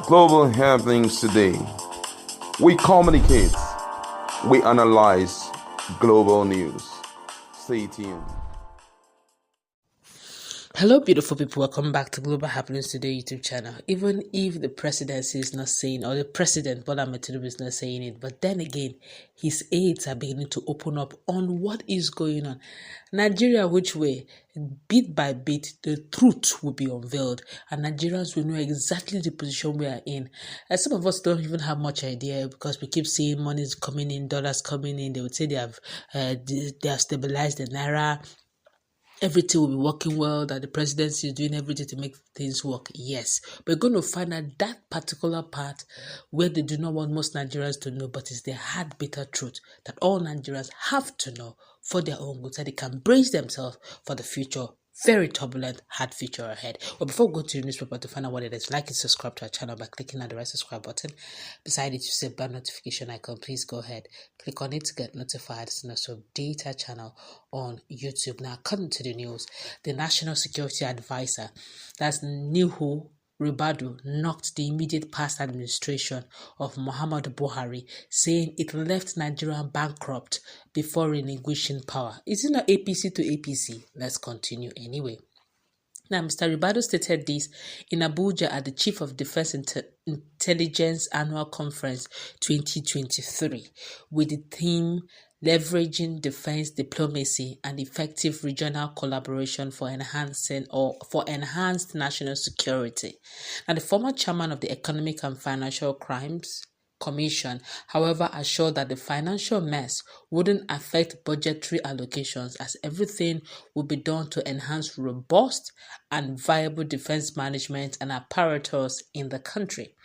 global happenings today. We communicate, we analyze global news. Stay tuned. Hello, beautiful people. Welcome back to Global Happenings Today YouTube channel. Even if the presidency is not saying, or the president, Bola Tinubu is not saying it, but then again, his aides are beginning to open up on what is going on. Nigeria, which way, bit by bit, the truth will be unveiled, and Nigerians will know exactly the position we are in. Some of us don't even have much idea because we keep seeing money is coming in, dollars coming in. They would say they have stabilized the naira. Everything will be working well, that the presidency is doing everything to make things work. Yes, we're going to find out that particular part where they do not want most Nigerians to know, but it's the hard, bitter truth that all Nigerians have to know for their own good, so they can brace themselves for the future. Very turbulent, hard future ahead. But before we go to the newspaper to find out what it is, like and subscribe to our channel by clicking on the right subscribe button. Beside it, you see a bell notification icon. Please go ahead, click on it to get notified and also update our channel on YouTube. Now, according to the news, the National Security Advisor, that's Nuhu Ribadu, knocked the immediate past administration of Muhammadu Buhari, saying it left Nigeria bankrupt before relinquishing power. Is it not APC to APC? Let's continue anyway. Now, Mr. Ribadu stated this in Abuja at the Chief of Defense Intelligence Annual Conference 2023 with the theme Leveraging Defense Diplomacy and Effective Regional Collaboration for Enhanced National Security. Now, the former chairman of the Economic and Financial Crimes Commission, however, assured that the financial mess wouldn't affect budgetary allocations as everything would be done to enhance robust and viable defense management and apparatus in the country.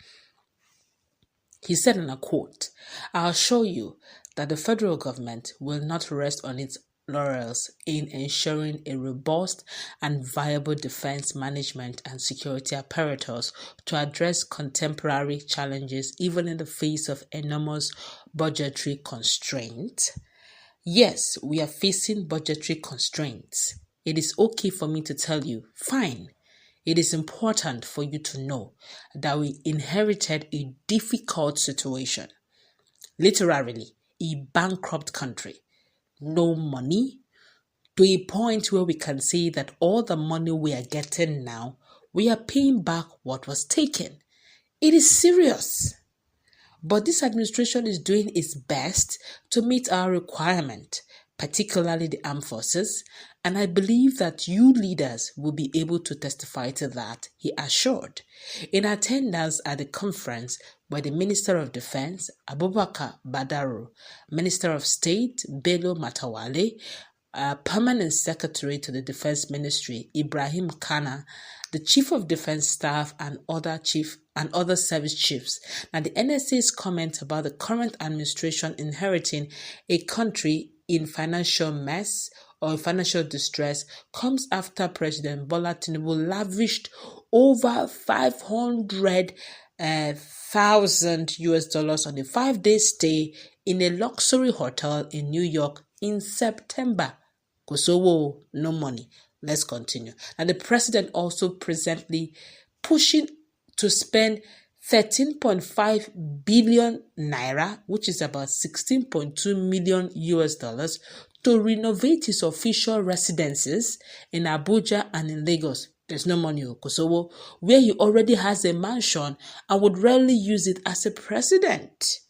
He said in a quote, "I assure you that the federal government will not rest on its laurels in ensuring a robust and viable defense management and security apparatus to address contemporary challenges even in the face of enormous budgetary constraints." Yes, we are facing budgetary constraints. It is okay for me to tell you, fine. It is important for you to know that we inherited a difficult situation. Literally, a bankrupt country. No money, to a point where we can say that all the money we are getting now, we are paying back what was taken. It is serious. But this administration is doing its best to meet our requirement, particularly the armed forces, and I believe that you leaders will be able to testify to that, he assured. In attendance at the conference were the Minister of Defense, Abubakar Badaru, Minister of State, Bello Matawale, Permanent Secretary to the Defense Ministry, Ibrahim Kana, the Chief of Defense Staff and other service chiefs. Now, the NSA's comment about the current administration inheriting a country in financial mess or financial distress comes after President Bola Tinubu lavished over $500,000 on a 5-day stay in a luxury hotel in New York in September. Kosovo, no money. Let's continue. And the president also presently pushing to spend 13.5 billion naira, which is about $16.2 million to renovate his official residences in Abuja and in Lagos. There's no money in Kosovo, where he already has a mansion and would rarely use it as a president.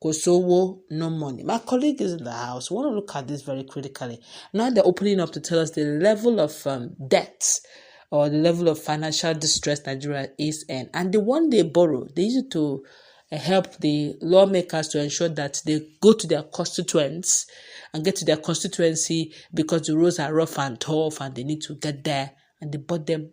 Kosovo, no money. My colleague is in the house. We want to look at this very critically. Now they're opening up to tell us the level of debt or the level of financial distress Nigeria is in. And the one they borrow, they use it to help the lawmakers to ensure that they go to their constituents and get to their constituency because the roads are rough and tough and they need to get there. And they bought them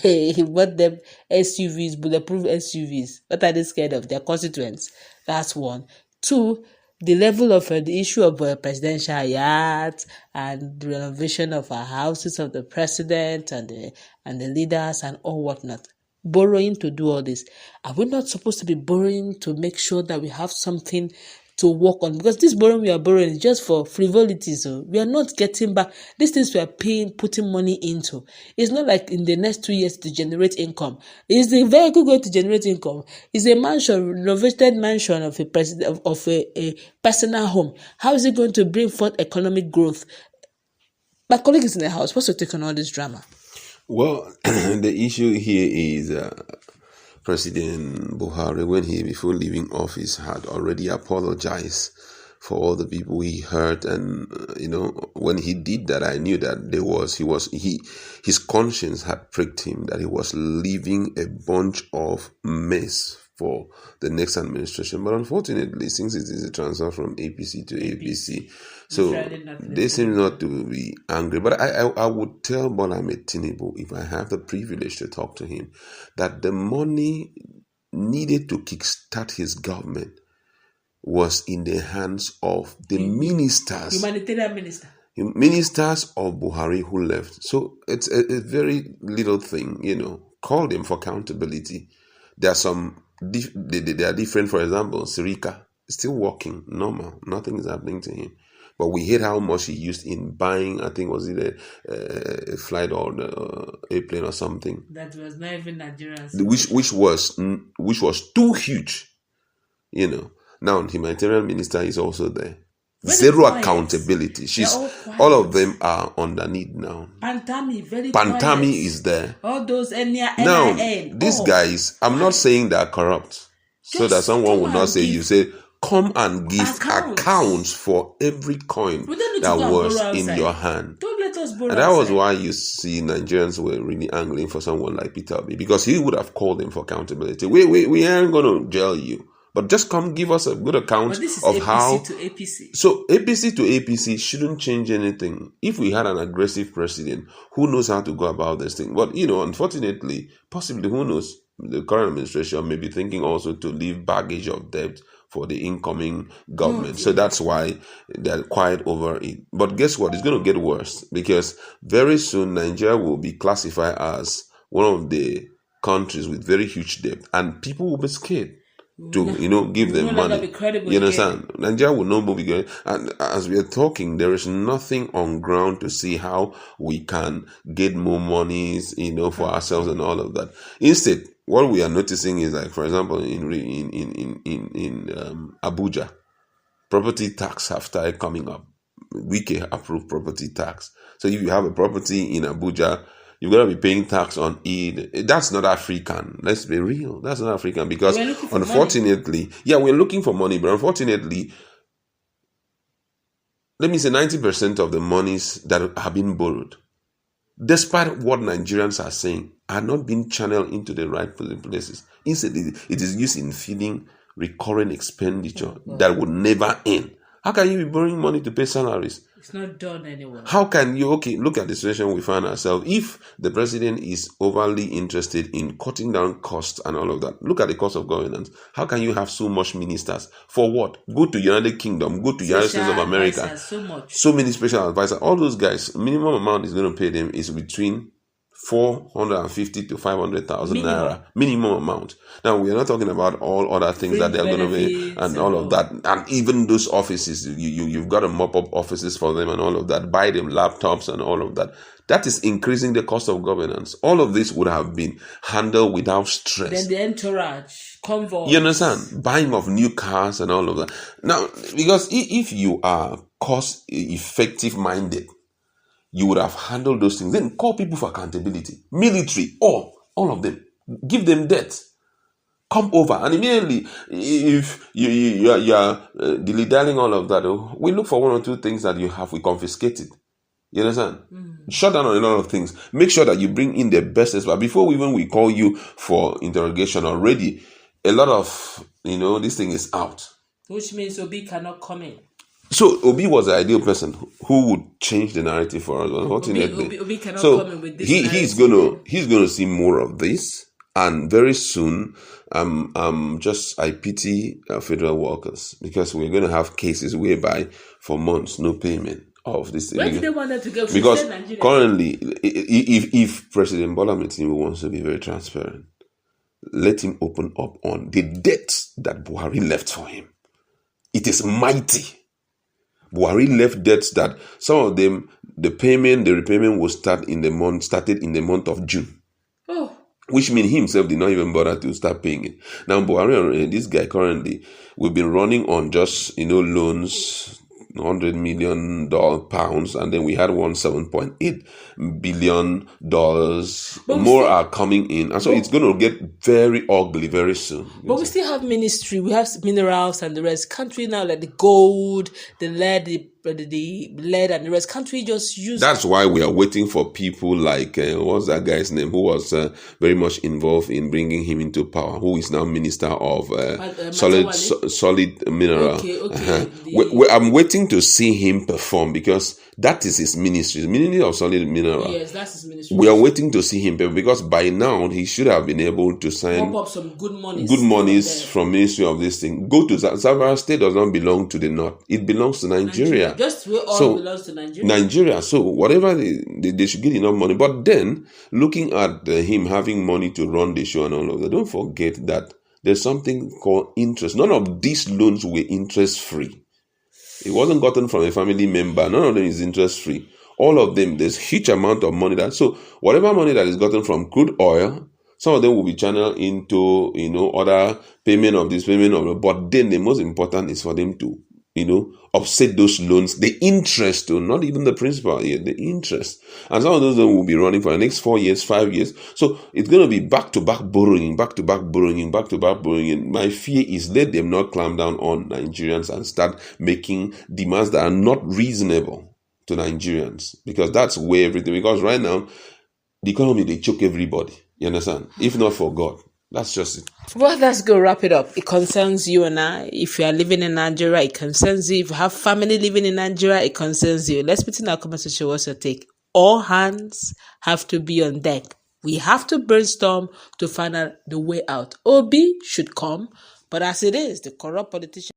he bought them SUVs, bulletproof SUVs. What are they scared of? Their constituents. That's one. Two, the level of the issue of presidential yachts and the renovation of our houses of the president and the leaders and all whatnot. Borrowing to do all this. Are we not supposed to be borrowing to make sure that we have something to work on, because this borrowing we are borrowing is just for frivolity. So we are not getting back these things we are putting money into. It's not like in the next 2 years to generate income. Is the vehicle going to generate income? Is a mansion, renovated mansion of a president of a personal home, how is it going to bring forth economic growth? My colleague is in the house. What's your take on all this drama? Well, the issue here is President Buhari, when he, before leaving office, had already apologized for all the people he hurt, and when he did that, I knew that his conscience had pricked him that he was leaving a bunch of mess for the next administration. But unfortunately, since it is a transfer from APC to APC, so they seem not to be angry. But I would tell Bola Tinubu, if I have the privilege to talk to him, that the money needed to kickstart his government was in the hands of the humanitarian ministers of Buhari who left. So it's a very little thing, call them for accountability. There are some, they are different. For example, Sirika is still working normal. Nothing is happening to him. But we hate how much he used in buying, I think, was it a flight or airplane or something. That was not even Nigerians. Which was too huge, Now, the humanitarian minister is also there. Zero accountability. All of them are underneath now. Pantami is there. All those now, these guys, I'm not saying they're corrupt. So that someone will not say, you say, come and give accounts for every coin that was in your hand. Don't let us borrow. And that was why you see Nigerians were really angling for someone like Peter Obi, because he would have called them for accountability. We aren't going to jail you, but just come give us a good account of APC how. To APC. So APC to APC shouldn't change anything. If we had an aggressive president who knows how to go about this thing, but unfortunately, possibly, who knows, the current administration may be thinking also to leave baggage of debt for the incoming government. So that's why they're quiet over it. But guess what? It's going to get worse, because very soon Nigeria will be classified as one of the countries with very huge debt, and people will be scared to give them money. You understand? Nigeria will no more be good. And as we are talking, there is nothing on ground to see how we can get more monies, for ourselves and all of that. Instead, what we are noticing is, like, for example, in Abuja, property tax have started coming up. Wike approved property tax. So if you have a property in Abuja, you're going to be paying tax on it. That's not African. Let's be real. That's not African, because unfortunately, we're looking for money, but unfortunately, let me say 90% of the monies that have been borrowed, despite what Nigerians are saying, are not being channeled into the right places. Instead, it is used in feeding recurring expenditure that would never end. How can you be borrowing money to pay salaries? It's not done anywhere. How can you, look at the situation we find ourselves. If the president is overly interested in cutting down costs and all of that, look at the cost of governance. How can you have so much ministers? For what? Go to United Kingdom, go to United States of America. So many special advisors. All those guys, minimum amount is going to pay them is between 450 to 500,000 naira minimum amount. Now, we are not talking about all other things that they are going to pay and all of that. And even those offices, you've got to mop up offices for them and all of that, buy them laptops and all of that. That is increasing the cost of governance. All of this would have been handled without stress. Then the entourage, convoy. You understand? Buying of new cars and all of that. Now, because if you are cost effective minded, you would have handled those things. Then call people for accountability. Military, all of them. Give them debt. Come over. And immediately, if you are dilly-dallying all of that, we look for one or two things that you have, we confiscate it. You understand? Shut down on a lot of things. Make sure that you bring in the best expert. Before we call you for interrogation already, a lot of, this thing is out. Which means Obi cannot come in. So Obi was the ideal person who would change the narrative for us. Unfortunately, Obi cannot come in with this. He's gonna see more of this, and very soon, I pity federal workers, because we're gonna have cases whereby for months no payment of this. Where do they want them to go? Because currently, if President Bola Tinubu wants to be very transparent, let him open up on the debts that Buhari left for him. It is mighty. Buhari left debts that some of them, the repayment will started in the month of June. Oh. Which means he himself did not even bother to start paying it. Now Buhari, this guy currently, we've been running on just, loans, $100 million pounds, and then we had one $7.8 billion. More are coming in, and so it's going to get very ugly very soon. But we still have ministry, we have minerals and the rest. Can't we now, like the gold, the lead, the lead and the rest? Can't we just use? That's why we are waiting for people like what's that guy's name who was very much involved in bringing him into power, who is now Minister of solid mineral. Okay. I'm waiting to see him perform, because that is his ministry, the Ministry of Solid Mineral. Yes, that's his ministry. We are waiting to see him perform, because by now he should have been able to sign up some good monies from Ministry of this thing. Go to Zamfara State. Does not belong to the North, it belongs to Nigeria. Just where all belongs to Nigeria. So whatever they should get enough money. But then looking at him having money to run the show and all of that, don't forget that there's something called interest. None of these loans were interest free. It wasn't gotten from a family member. None of them is interest free. All of them, there's huge amount of money so whatever money that is gotten from crude oil, some of them will be channeled into other payment of this, payment of that. But then the most important is for them to offset those loans, the interest, not even the principal, the interest. And some of those loans will be running for the next 4 years, 5 years. So it's going to be back-to-back borrowing. My fear is let them not clamp down on Nigerians and start making demands that are not reasonable to Nigerians, because that's where everything, because right now, the economy, they choke everybody. You understand? If not for God. That's just it. Well, let's go wrap it up. It concerns you and I. If you are living in Nigeria, it concerns you. If you have family living in Nigeria, it concerns you. Let's put in our comment section what's your take. All hands have to be on deck. We have to brainstorm to find out the way out. Obi should come, but as it is, the corrupt politicians